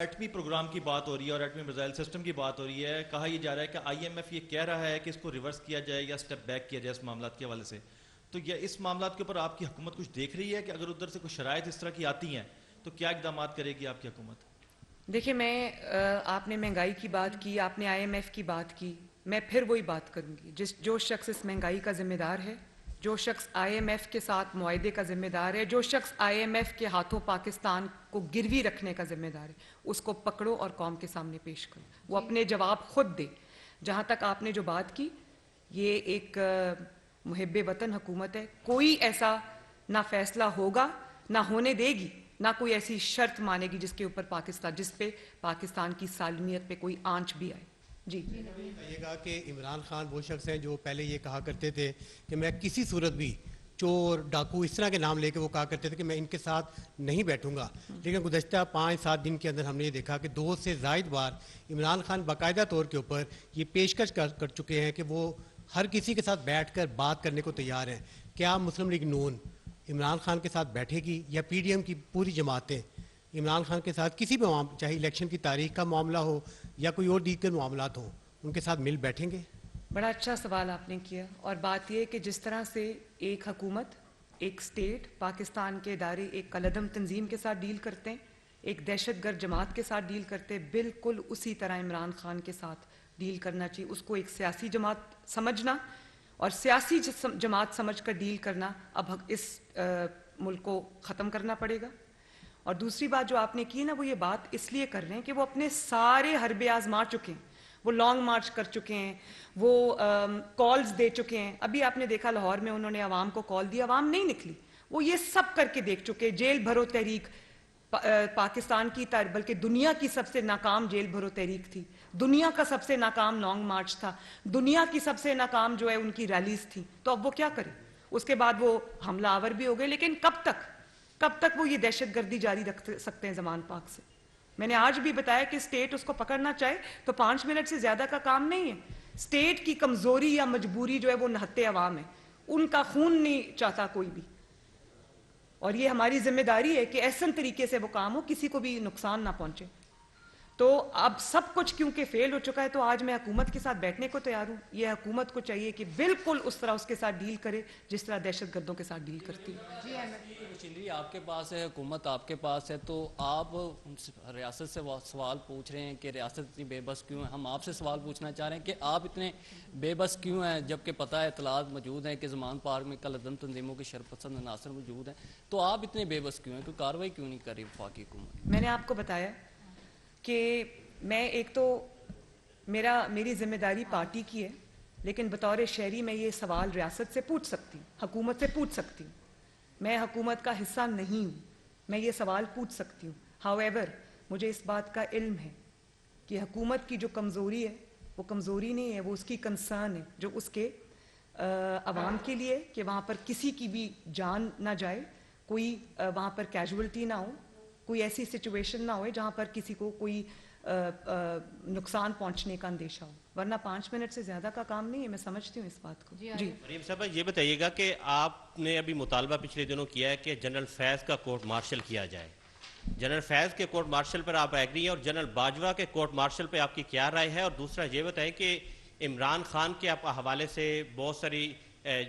ایٹمی پروگرام کی بات ہو رہی ہے اور ایٹمی میزائل سسٹم کی بات ہو رہی ہے. کہا یہ جا رہا ہے کہ آئی ایم ایف یہ کہہ رہا ہے کہ اس کو ریورس کیا جائے یا سٹیپ بیک کیا جائے اس معاملات کے حوالے سے. تو یہ اس معاملات کے اوپر آپ کی حکومت کچھ دیکھ رہی ہے کہ اگر ادھر سے کوئی شرائط اس طرح کی آتی ہیں تو کیا اقدامات کرے گی آپ کی حکومت؟ دیکھیں آپ نے مہنگائی کی بات کی, آپ نے آئی ایم ایف کی بات کی, میں پھر وہی بات کروں گی. جو شخص اس مہنگائی کا ذمہ دار ہے, جو شخص آئی ایم ایف کے ساتھ معاہدے کا ذمہ دار ہے, جو شخص آئی ایم ایف کے ہاتھوں پاکستان کو گروی رکھنے کا ذمہ دار ہے, اس کو پکڑو اور قوم کے سامنے پیش کرو. وہ اپنے جواب خود دے. جہاں تک آپ نے جو بات کی, یہ ایک محب وطن حکومت ہے. کوئی ایسا نہ فیصلہ ہوگا, نہ ہونے دے گی, نہ کوئی ایسی شرط مانے گی جس پہ پاکستان کی سالمیت پہ کوئی آنچ بھی آئے. جی کہیے گا کہ عمران خان وہ شخص ہیں جو پہلے یہ کہا کرتے تھے کہ میں کسی صورت بھی چور ڈاکو اس طرح کے نام لے کے وہ کہا کرتے تھے کہ میں ان کے ساتھ نہیں بیٹھوں گا, لیکن گزشتہ 5-7 دن کے اندر ہم نے یہ دیکھا کہ 2 سے زائد بار عمران خان باقاعدہ طور کے اوپر یہ پیشکش کر چکے ہیں کہ وہ ہر کسی کے ساتھ بیٹھ کر بات کرنے کو تیار ہیں. کیا مسلم لیگ نون عمران خان کے ساتھ بیٹھے گی یا پی ڈی ایم کی پوری جماعتیں عمران خان کے ساتھ کسی بھی چاہے الیکشن کی تاریخ کا معاملہ ہو یا کوئی اور دیگر معاملات ہوں ان کے ساتھ مل بیٹھیں گے؟ بڑا اچھا سوال آپ نے کیا. اور بات یہ کہ جس طرح سے ایک حکومت, ایک سٹیٹ, پاکستان کے ادارے ایک کالعدم تنظیم کے ساتھ ڈیل کرتے ہیں, ایک دہشت گرد جماعت کے ساتھ ڈیل کرتے ہیں, بالکل اسی طرح عمران خان کے ساتھ ڈیل کرنا چاہیے. اس کو ایک سیاسی جماعت سمجھنا اور سیاسی جماعت سمجھ کر ڈیل کرنا اب اس ملک کو ختم کرنا پڑے گا. اور دوسری بات جو آپ نے کی نا, وہ یہ بات اس لیے کر رہے ہیں کہ وہ اپنے سارے حربے آزما چکے ہیں, وہ لانگ مارچ کر چکے ہیں, وہ کالز دے چکے ہیں. ابھی آپ نے دیکھا لاہور میں انہوں نے عوام کو کال دی, عوام نہیں نکلی. وہ یہ سب کر کے دیکھ چکے. جیل بھرو تحریک پاکستان کی بلکہ دنیا کی سب سے ناکام جیل بھرو تحریک تھی, دنیا کا سب سے ناکام لانگ مارچ تھا, دنیا کی سب سے ناکام جو ہے ان کی ریلیز تھی. تو اب وہ کیا کریں؟ اس کے بعد وہ حملہ آور بھی ہو گئے, لیکن کب تک وہ یہ دہشت گردی جاری رکھ سکتے ہیں زمان پاک سے؟ میں نے آج بھی بتایا کہ اسٹیٹ اس کو پکڑنا چاہے تو 5 منٹ سے زیادہ کا کام نہیں ہے. اسٹیٹ کی کمزوری یا مجبوری جو ہے وہ نہتے عوام ہے, ان کا خون نہیں چاہتا کوئی بھی. اور یہ ہماری ذمہ داری ہے کہ احسن طریقے سے وہ کام ہو, کسی کو بھی نقصان نہ پہنچے. تو اب سب کچھ کیونکہ فیل ہو چکا ہے تو آج میں حکومت کے ساتھ بیٹھنے کو تیار ہوں. یہ حکومت کو چاہیے کہ بالکل اس طرح اس کے ساتھ ڈیل کرے جس طرح دہشت گردوں کے ساتھ ڈیل کرتی ہے. مشینری آپ کے پاس ہے, حکومت آپ کے پاس ہے, تو آپ ریاست سے سوال پوچھ رہے ہیں کہ ریاست اتنی بے بس کیوں ہے. ہم آپ سے سوال پوچھنا چاہ رہے ہیں کہ آپ اتنے بے بس کیوں ہیں جبکہ پتہ ہے, اطلاعات موجود ہیں کہ زمان پارک میں کالعدم تنظیموں کے شرپسند عناصر موجود ہیں, تو آپ اتنے بے بس کیوں ہیں؟ کوئی کارروائی کیوں نہیں کر رہی وفاقی حکومت؟ میں نے آپ کو بتایا کہ میں ایک تو میری ذمہ داری پارٹی کی ہے, لیکن بطور شہری میں یہ سوال ریاست سے پوچھ سکتی ہوں, حکومت سے پوچھ سکتی ہوں. میں حکومت کا حصہ نہیں ہوں, میں یہ سوال پوچھ سکتی ہوں. ہاؤ مجھے اس بات کا علم ہے کہ حکومت کی جو کمزوری ہے وہ کمزوری نہیں ہے, وہ اس کی کنسرن ہے جو اس کے عوام کے لیے, کہ وہاں پر کسی کی بھی جان نہ جائے, کوئی وہاں پر کیجولٹی نہ ہو, کوئی ایسی سچویشن نہ ہوئے جہاں پر کسی کو کوئی نقصان پہنچنے کا اندیشہ ہو. ورنہ 5 منٹ سے زیادہ کا کام نہیں ہے, میں سمجھتی ہوں اس بات کو. جی مریم صاحبہ یہ بتائیے گا کہ آپ نے ابھی مطالبہ پچھلے دنوں کیا ہے کہ جنرل فیض کا کورٹ مارشل کیا جائے. جنرل فیض کے کورٹ مارشل پر آپ ایگری ہیں, اور جنرل باجوہ کے کورٹ مارشل پہ آپ کی کیا رائے ہے؟ اور دوسرا یہ بتائیں کہ عمران خان کے حوالے سے بہت ساری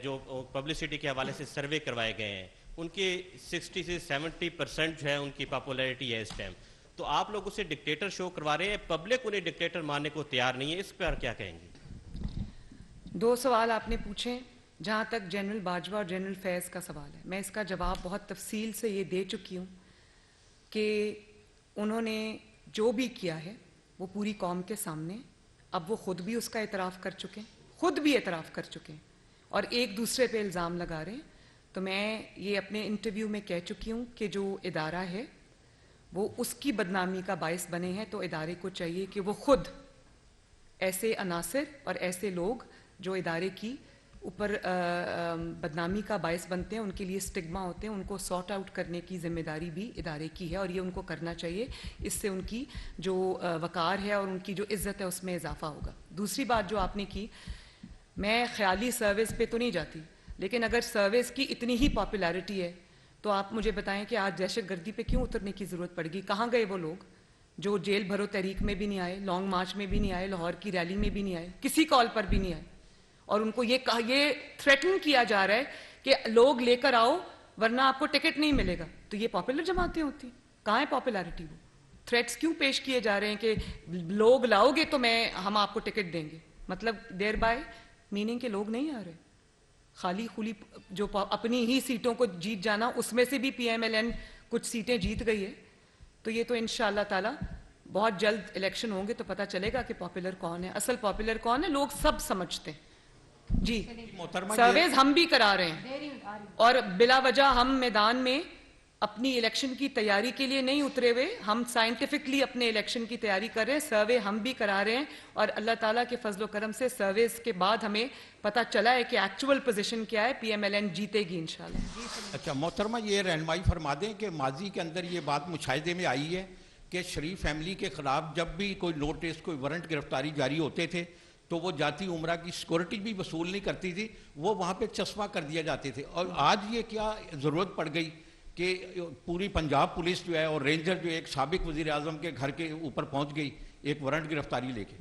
جو پبلسٹی کے حوالے سے سروے کروائے گئے ہیں, ان کی 60 سے 70% جو ہے ان کی پاپولیرٹی ہے اس ٹائم, تو آپ لوگ اسے ڈکٹیٹر شو کروا رہے ہیں, پبلک انہیں ڈکٹیٹر ماننے کو تیار نہیں ہے. اس پر کیا کہیں گے؟ 2 سوال آپ نے پوچھے. جہاں تک جنرل باجوہ اور جنرل فیض کا سوال ہے, میں اس کا جواب بہت تفصیل سے یہ دے چکی ہوں کہ انہوں نے جو بھی کیا ہے وہ پوری قوم کے سامنے, اب وہ خود بھی اس کا اعتراف کر چکے ہیں, اور ایک دوسرے پہ الزام لگا رہے ہیں. تو میں یہ اپنے انٹرویو میں کہہ چکی ہوں کہ جو ادارہ ہے وہ اس کی بدنامی کا باعث بنے ہیں, تو ادارے کو چاہیے کہ وہ خود ایسے عناصر اور ایسے لوگ جو ادارے کی اوپر بدنامی کا باعث بنتے ہیں, ان کے لیے سٹگما ہوتے ہیں, ان کو سارٹ آؤٹ کرنے کی ذمہ داری بھی ادارے کی ہے, اور یہ ان کو کرنا چاہیے. اس سے ان کی جو وقار ہے اور ان کی جو عزت ہے اس میں اضافہ ہوگا. دوسری بات جو آپ نے کی, میں خیالی سروس پہ تو نہیں جاتی, لیکن اگر سروس کی اتنی ہی پاپولیرٹی ہے تو آپ مجھے بتائیں کہ آج دہشت گردی پہ کیوں اترنے کی ضرورت پڑے گی؟ کہاں گئے وہ لوگ جو جیل بھرو تحریک میں بھی نہیں آئے, لانگ مارچ میں بھی نہیں آئے, لاہور کی ریلی میں بھی نہیں آئے, کسی کال پر بھی نہیں آئے, اور ان کو یہ تھریٹن کیا جا رہا ہے کہ لوگ لے کر آؤ ورنہ آپ کو ٹکٹ نہیں ملے گا. تو یہ پاپولر جماعتیں ہوتی ہیں؟ کہاں ہے پاپولیرٹی؟ وہ تھریٹس کیوں پیش کیے جا رہے ہیں کہ لوگ لاؤ گے تو ہم آپ کو ٹکٹ دیں گے؟ مطلب دیر بائی میننگ کہ لوگ نہیں آ رہے, خالی خولی جو اپنی ہی سیٹوں کو جیت جانا, اس میں سے بھی پی ایم ایل این کچھ سیٹیں جیت گئی ہے. تو یہ تو انشاءاللہ تعالی بہت جلد الیکشن ہوں گے تو پتہ چلے گا کہ پاپولر کون ہے, اصل پاپولر کون ہے, لوگ سب سمجھتے ہیں. جی سرویز ہم بھی کرا رہے ہیں, اور بلا وجہ ہم میدان میں اپنی الیکشن کی تیاری کے لیے نہیں اترے ہوئے, ہم سائنٹیفکلی اپنے الیکشن کی تیاری کر رہے ہیں. سروے ہم بھی کرا رہے ہیں, اور اللہ تعالیٰ کے فضل و کرم سے سرویز کے بعد ہمیں پتہ چلا ہے کہ ایکچول پوزیشن کیا ہے, پی ایم ایل این جیتے گی انشاءاللہ. اچھا محترمہ, یہ رہنمائی فرما دیں کہ ماضی کے اندر یہ بات مشاہدے میں آئی ہے کہ شریف فیملی کے خلاف جب بھی کوئی نوٹس, کوئی وارنٹ گرفتاری جاری ہوتے تھے تو وہ جاتی عمرہ کی سیکورٹی بھی وصول نہیں کرتی تھی, وہ وہاں پہ چشمہ کر دیا جاتے تھے. اور آج یہ کیا ضرورت پڑ گئی کہ پوری پنجاب پولیس جو ہے اور رینجر جو ایک سابق وزیر اعظم کے گھر کے اوپر پہنچ گئی ایک وارنٹ گرفتاری لے کے؟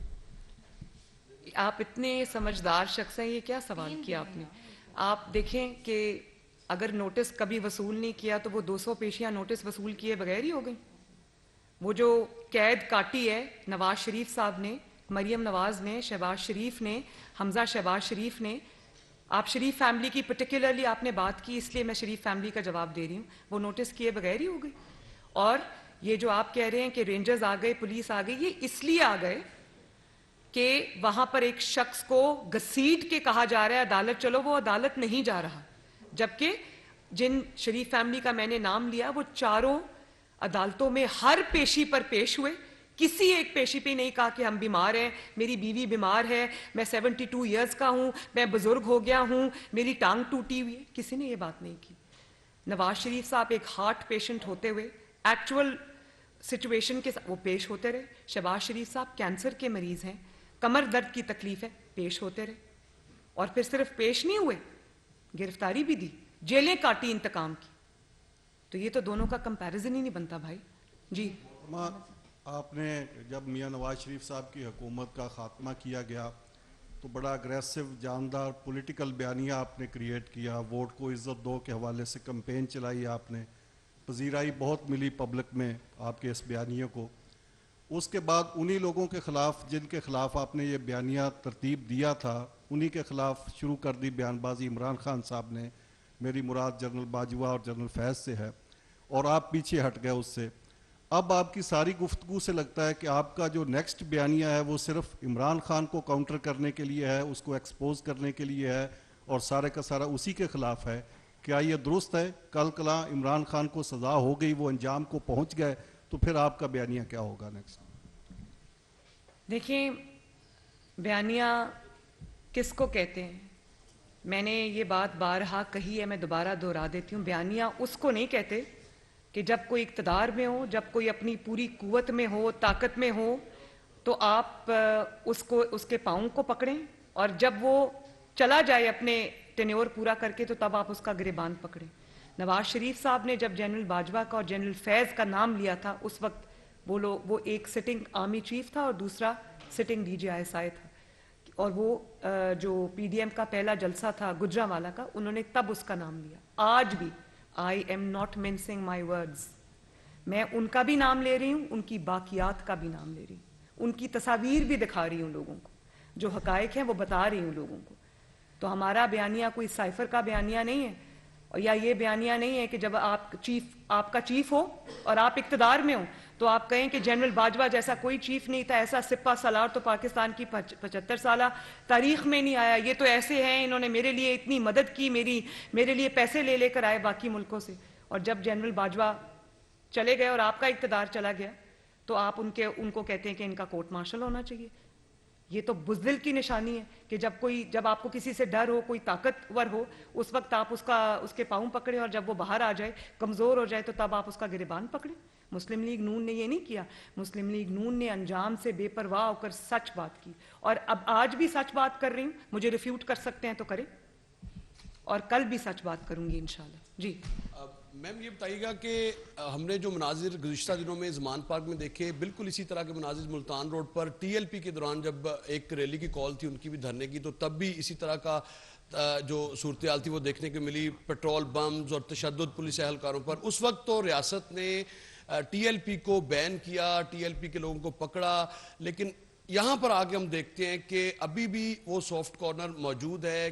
آپ اتنے سمجھدار شخص ہیں, یہ کیا سوال کیا آپ نے؟ آپ دیکھیں کہ اگر نوٹس کبھی وصول نہیں کیا تو وہ 200 پیشیاں نوٹس وصول کیے بغیر ہی ہو گئی. وہ جو قید کاٹی ہے نواز شریف صاحب نے, مریم نواز نے, شہباز شریف نے, حمزہ شہباز شریف نے, آپ شریف فیملی کی پرٹیکولرلی آپ نے بات کی اس لیے میں شریف فیملی کا جواب دے رہی ہوں, وہ نوٹس کیے بغیر ہی ہو گئی. اور یہ جو آپ کہہ رہے ہیں کہ رینجرز آ گئے, پولیس آ گئی, یہ اس لیے آ گئے کہ وہاں پر ایک شخص کو گھسیٹ کے کہا جا رہا ہے عدالت چلو, وہ عدالت نہیں جا رہا. جبکہ جن شریف فیملی کا میں نے نام لیا وہ چاروں عدالتوں میں ہر پیشی پر پیش ہوئے, کسی ایک پیشی پہ نہیں کہا کہ ہم بیمار ہیں, میری بیوی بیمار ہے, میں 72 ایئرز کا ہوں, میں بزرگ ہو گیا ہوں, میری ٹانگ ٹوٹی ہوئی ہے, کسی نے یہ بات نہیں کی. نواز شریف صاحب ایک ہارٹ پیشنٹ ہوتے ہوئے ایکچول سچویشن کے وہ پیش ہوتے رہے. شہباز شریف صاحب کینسر کے مریض ہیں, کمر درد کی تکلیف ہے, پیش ہوتے رہے. اور پھر صرف پیش نہیں ہوئے, گرفتاری بھی دی, جیلیں کاٹی انتقام کی. تو یہ تو دونوں کا کمپیریزن ہی نہیں بنتا بھائی. جی آپ نے جب میاں نواز شریف صاحب کی حکومت کا خاتمہ کیا گیا تو بڑا اگریسو جاندار پولیٹیکل بیانیہ آپ نے کریٹ کیا, ووٹ کو عزت دو کے حوالے سے کمپین چلائی, آپ نے پذیرائی بہت ملی پبلک میں آپ کے اس بیانیے کو. اس کے بعد انہی لوگوں کے خلاف جن کے خلاف آپ نے یہ بیانیہ ترتیب دیا تھا, انہی کے خلاف شروع کر دی بیان بازی عمران خان صاحب نے. میری مراد جنرل باجوہ اور جنرل فیض سے ہے, اور آپ پیچھے ہٹ گئے اس سے. اب آپ کی ساری گفتگو سے لگتا ہے کہ آپ کا جو نیکسٹ بیانیہ ہے وہ صرف عمران خان کو کاؤنٹر کرنے کے لیے ہے, اس کو ایکسپوز کرنے کے لیے ہے, اور سارے کا سارا اسی کے خلاف ہے. کیا یہ درست ہے؟ کل کلا عمران خان کو سزا ہو گئی, وہ انجام کو پہنچ گئے, تو پھر آپ کا بیانیہ کیا ہوگا نیکسٹ؟ دیکھیں, بیانیہ کس کو کہتے ہیں؟ میں نے یہ بات بارہا کہی ہے, میں دوبارہ دہرا دیتی ہوں. بیانیہ اس کو نہیں کہتے کہ جب کوئی اقتدار میں ہو, جب کوئی اپنی پوری قوت میں ہو, طاقت میں ہو, تو آپ اس کے پاؤں کو پکڑیں, اور جب وہ چلا جائے اپنے ٹینیور پورا کر کے تو تب آپ اس کا گریبان پکڑیں. نواز شریف صاحب نے جب جنرل باجوہ کا اور جنرل فیض کا نام لیا تھا, اس وقت وہ ایک سٹنگ آرمی چیف تھا اور دوسرا sitting D G I S I تھا, اور وہ جو پی ڈی ایم کا پہلا جلسہ تھا گجرانوالہ کا, انہوں نے تب اس کا نام لیا. آج بھی I am not mincing my words, میں ان کا بھی نام لے رہی ہوں, ان کی باقیات کا بھی نام لے رہی ہوں, ان کی تصاویر بھی دکھا رہی ہوں لوگوں کو, جو حقائق ہیں وہ بتا رہی ہوں لوگوں کو. تو ہمارا بیانیہ کوئی سائفر کا بیانیہ نہیں ہے, یا یہ بیانیہ نہیں ہے کہ جب آپ کا چیف ہو اور آپ اقتدار میں ہو تو آپ کہیں کہ جنرل باجوہ جیسا کوئی چیف نہیں تھا, ایسا سپہ سالار تو پاکستان کی 75 سالہ تاریخ میں نہیں آیا, یہ تو ایسے ہیں, انہوں نے میرے لیے اتنی مدد کی, میرے لیے پیسے لے کر آئے باقی ملکوں سے. اور جب جنرل باجوہ چلے گئے اور آپ کا اقتدار چلا گیا تو آپ ان کو کہتے ہیں کہ ان کا کورٹ مارشل ہونا چاہیے. یہ تو بزدل کی نشانی ہے کہ جب آپ کو کسی سے ڈر ہو, کوئی طاقتور ہو, اس وقت آپ اس کے پاؤں پکڑیں, اور جب وہ باہر آ جائے, کمزور ہو جائے, تو تب آپ اس کا گریبان پکڑیں. مسلم لیگ نون نے یہ نہیں کیا. مسلم لیگ نون نے انجام سے بے پرواہ ہو کر سچ بات کی, اور اب آج بھی سچ بات کر رہی ہوں. مجھے ریفیوٹ کر سکتے ہیں تو کریں, اور کل بھی سچ بات کروں گی انشاءاللہ. جی اب میم یہ بتائیے گا کہ ہم نے جو مناظر گزشتہ دنوں میں زمان پارک میں دیکھے بالکل اسی طرح کے مناظر ملتان روڈ پر ٹی ایل پی کے دوران جب ایک ریلی کی کال تھی ان کی بھی دھرنے کی تو تب بھی اسی طرح کا جو صورتحال تھی وہ دیکھنے کو ملی، پیٹرول بمز اور تشدد پولیس اہلکاروں پر. اس وقت تو ریاست نے ٹی ایل پی کو بین کیا، ٹی ایل پی کے لوگوں کو پکڑا، لیکن یہاں پر آگے ہم دیکھتے ہیں کہ ابھی بھی وہ سافٹ کارنر موجود ہے